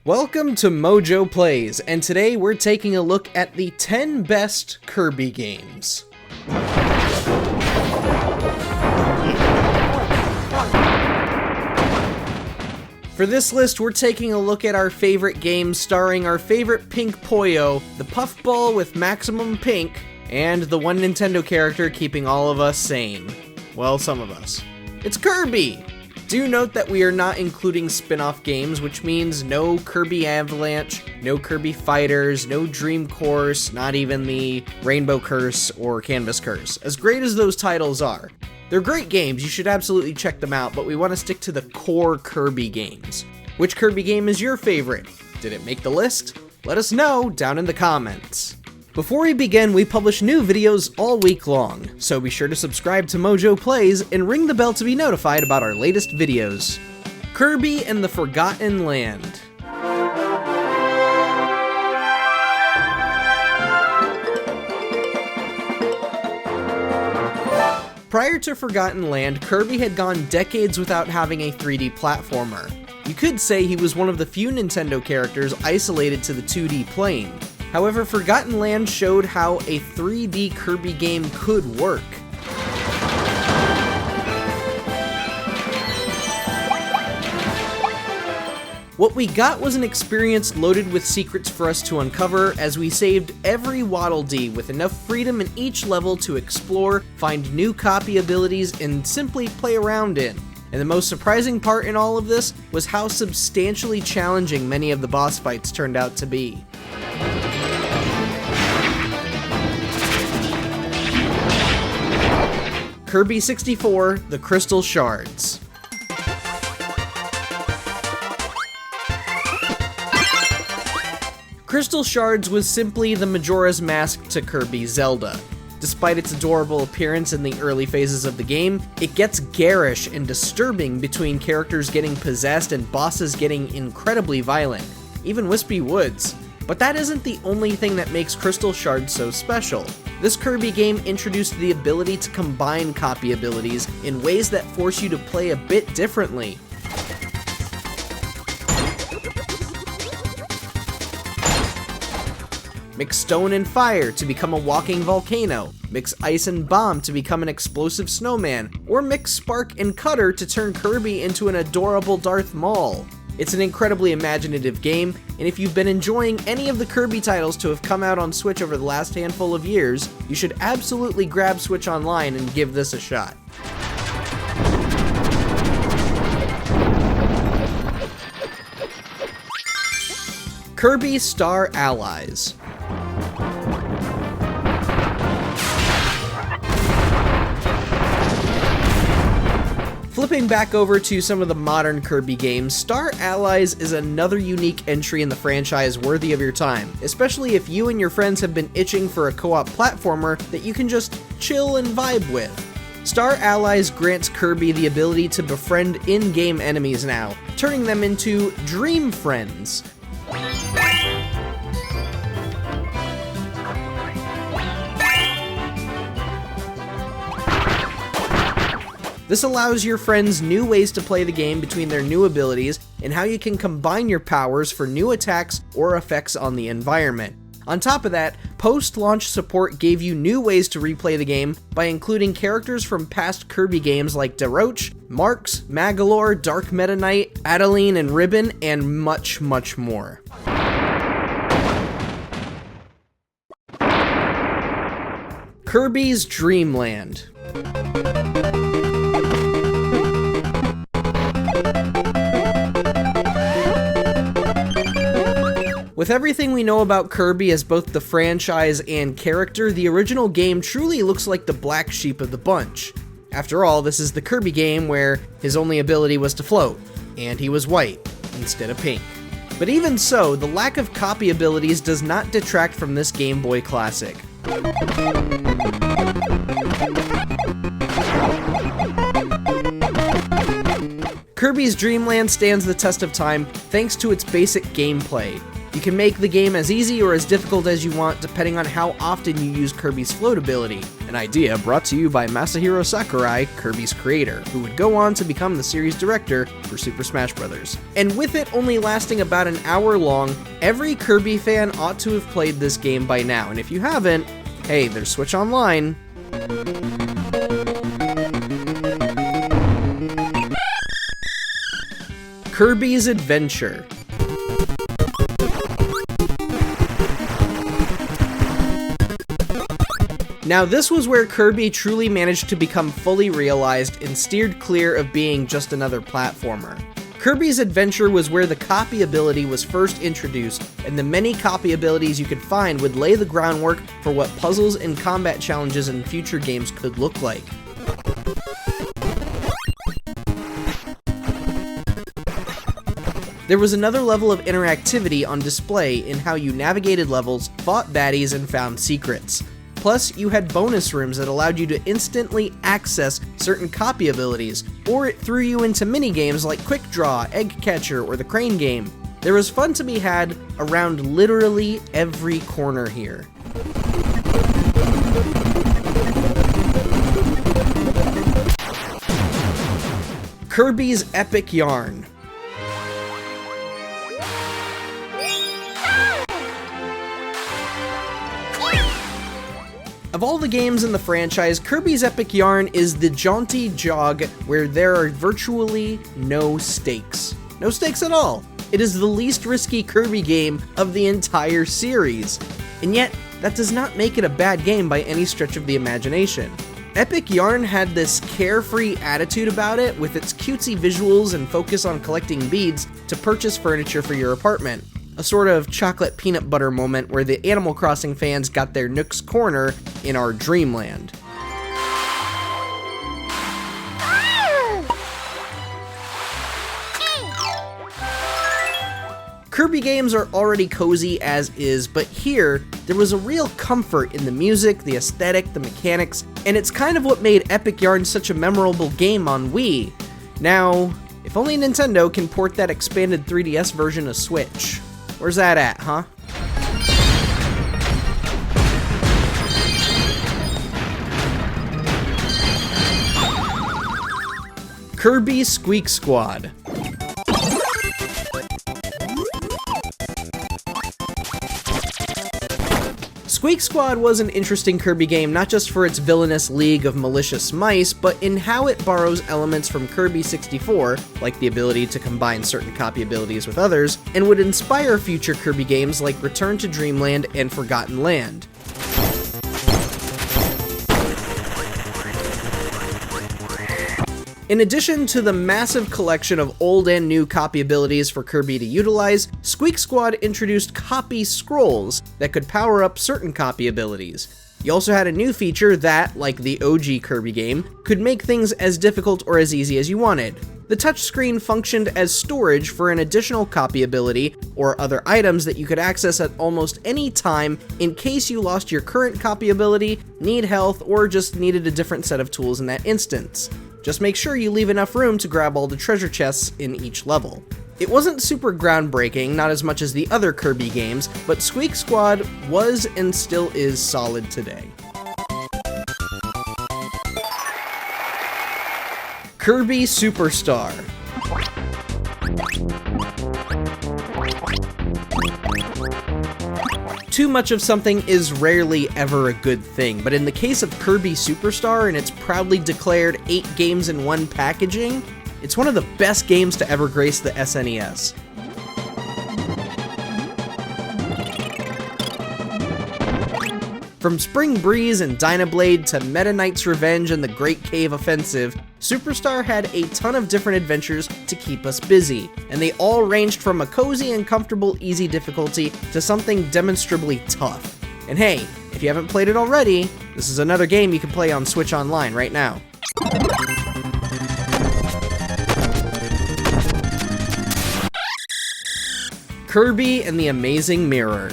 Welcome to MojoPlays, and today we're taking a look at the 10 best Kirby games. For this list, we're taking a look at our favorite games starring our favorite pink poyo, the puffball with maximum pink, and the one Nintendo character keeping all of us sane. Well, some of us. It's Kirby! Do note that we are not including spin-off games, which means no Kirby Avalanche, no Kirby Fighters, no Dream Course, not even the Rainbow Curse or Canvas Curse. As great as those titles are, they're great games, you should absolutely check them out, but we want to stick to the core Kirby games. Which Kirby game is your favorite? Did it make the list? Let us know down in the comments. Before we begin, we publish new videos all week long, so be sure to subscribe to MojoPlays and ring the bell to be notified about our latest videos. Kirby and the Forgotten Land. Prior to Forgotten Land, Kirby had gone decades without having a 3D platformer. You could say he was one of the few Nintendo characters isolated to the 2D plane. However, Forgotten Land showed how a 3D Kirby game could work. What we got was an experience loaded with secrets for us to uncover, as we saved every Waddle Dee with enough freedom in each level to explore, find new copy abilities, and simply play around in. And the most surprising part in all of this was how substantially challenging many of the boss fights turned out to be. Kirby 64, the Crystal Shards. Crystal Shards was simply the Majora's Mask to Kirby Zelda. Despite its adorable appearance in the early phases of the game, it gets garish and disturbing between characters getting possessed and bosses getting incredibly violent, even Wispy Woods. But that isn't the only thing that makes Crystal Shards so special. This Kirby game introduced the ability to combine copy abilities in ways that force you to play a bit differently. Mix stone and fire to become a walking volcano, mix ice and bomb to become an explosive snowman, or mix spark and cutter to turn Kirby into an adorable Darth Maul. It's an incredibly imaginative game, and if you've been enjoying any of the Kirby titles to have come out on Switch over the last handful of years, you should absolutely grab Switch Online and give this a shot. Kirby Star Allies. Flipping back over to some of the modern Kirby games, Star Allies is another unique entry in the franchise worthy of your time, especially if you and your friends have been itching for a co-op platformer that you can just chill and vibe with. Star Allies grants Kirby the ability to befriend in-game enemies now, turning them into Dream Friends. This allows your friends new ways to play the game between their new abilities and how you can combine your powers for new attacks or effects on the environment. On top of that, post-launch support gave you new ways to replay the game by including characters from past Kirby games like Daroche, Marx, Magolor, Dark Meta Knight, Adeline and Ribbon, and much, much more. Kirby's Dream Land. With everything we know about Kirby as both the franchise and character, the original game truly looks like the black sheep of the bunch. After all, this is the Kirby game where his only ability was to float, and he was white instead of pink. But even so, the lack of copy abilities does not detract from this Game Boy classic. Kirby's Dream Land stands the test of time thanks to its basic gameplay. You can make the game as easy or as difficult as you want depending on how often you use Kirby's float ability, an idea brought to you by Masahiro Sakurai, Kirby's creator, who would go on to become the series director for Super Smash Bros. And with it only lasting about an hour long, every Kirby fan ought to have played this game by now, and if you haven't, hey, there's Switch Online. Kirby's Adventure. Now, this was where Kirby truly managed to become fully realized and steered clear of being just another platformer. Kirby's Adventure was where the copy ability was first introduced, and the many copy abilities you could find would lay the groundwork for what puzzles and combat challenges in future games could look like. There was another level of interactivity on display in how you navigated levels, fought baddies, and found secrets. Plus, you had bonus rooms that allowed you to instantly access certain copy abilities, or it threw you into minigames like Quick Draw, Egg Catcher, or the Crane game. There was fun to be had around literally every corner here. Kirby's Epic Yarn. Of all the games in the franchise, Kirby's Epic Yarn is the jaunty jog where there are virtually no stakes. No stakes at all. It is the least risky Kirby game of the entire series. And yet, that does not make it a bad game by any stretch of the imagination. Epic Yarn had this carefree attitude about it, with its cutesy visuals and focus on collecting beads to purchase furniture for your apartment. A sort of chocolate peanut butter moment where the Animal Crossing fans got their Nook's Corner in our dreamland. Kirby games are already cozy as is, but here, there was a real comfort in the music, the aesthetic, the mechanics, and it's kind of what made Epic Yarn such a memorable game on Wii. Now, if only Nintendo can port that expanded 3DS version to Switch. Where's that at, huh? Kirby Squeak Squad. Squeak Squad was an interesting Kirby game not just for its villainous league of malicious mice, but in how it borrows elements from Kirby 64, like the ability to combine certain copy abilities with others, and would inspire future Kirby games like Return to Dreamland and Forgotten Land. In addition to the massive collection of old and new copy abilities for Kirby to utilize, Squeak Squad introduced copy scrolls that could power up certain copy abilities. You also had a new feature that, like the OG Kirby game, could make things as difficult or as easy as you wanted. The touchscreen functioned as storage for an additional copy ability or other items that you could access at almost any time in case you lost your current copy ability, need health, or just needed a different set of tools in that instance. Just make sure you leave enough room to grab all the treasure chests in each level. It wasn't super groundbreaking, not as much as the other Kirby games, but Squeak Squad was and still is solid today. Kirby Super Star. Too much of something is rarely ever a good thing, but in the case of Kirby Super Star and its proudly declared 8 games in 1 packaging, it's one of the best games to ever grace the SNES. From Spring Breeze and Dynablade to Meta Knight's Revenge and the Great Cave Offensive, Superstar had a ton of different adventures to keep us busy, and they all ranged from a cozy and comfortable easy difficulty to something demonstrably tough. And hey, if you haven't played it already, this is another game you can play on Switch Online right now. Kirby and the Amazing Mirror.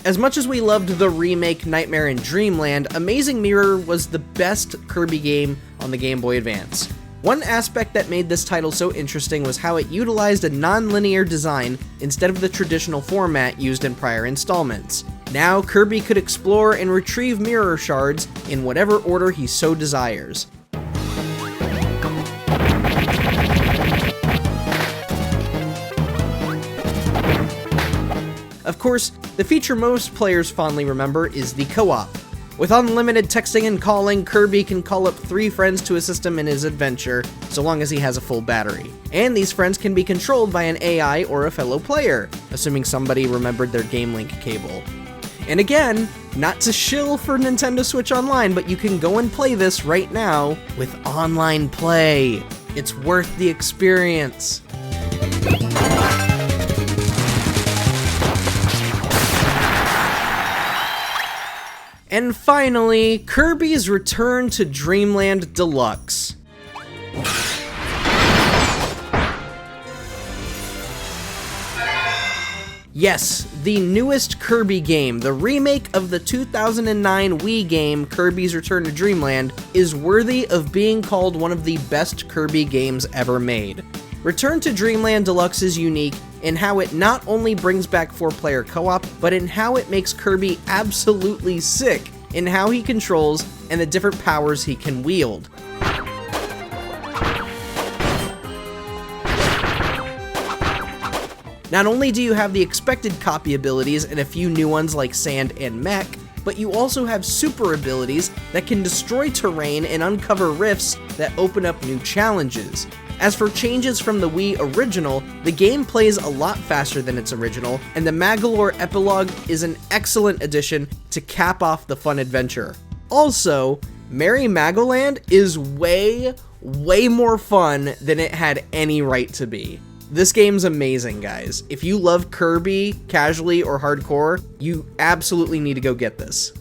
As much as we loved the remake Nightmare in Dreamland, Amazing Mirror was the best Kirby game on the Game Boy Advance. One aspect that made this title so interesting was how it utilized a non-linear design instead of the traditional format used in prior installments. Now, Kirby could explore and retrieve mirror shards in whatever order he so desires. Of course, the feature most players fondly remember is the co-op. With unlimited texting and calling, Kirby can call up 3 friends to assist him in his adventure, so long as he has a full battery. And these friends can be controlled by an AI or a fellow player, assuming somebody remembered their Game Link cable. And again, not to shill for Nintendo Switch Online, but you can go and play this right now with online play. It's worth the experience. And finally, Kirby's Return to Dreamland Deluxe. Yes, the newest Kirby game, the remake of the 2009 Wii game Kirby's Return to Dreamland, is worthy of being called one of the best Kirby games ever made. Return to Dreamland Deluxe is unique in how it not only brings back 4-player co-op, but in how it makes Kirby absolutely sick in how he controls and the different powers he can wield. Not only do you have the expected copy abilities and a few new ones like Sand and Mech, but you also have super abilities that can destroy terrain and uncover rifts that open up new challenges. As for changes from the Wii original, the game plays a lot faster than its original, and the Magolor epilogue is an excellent addition to cap off the fun adventure. Also, Merry Magoland is way more fun than it had any right to be. This game's amazing, guys. If you love Kirby, casually or hardcore, you absolutely need to go get this.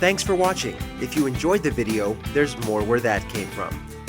Thanks for watching. If you enjoyed the video, there's more where that came from.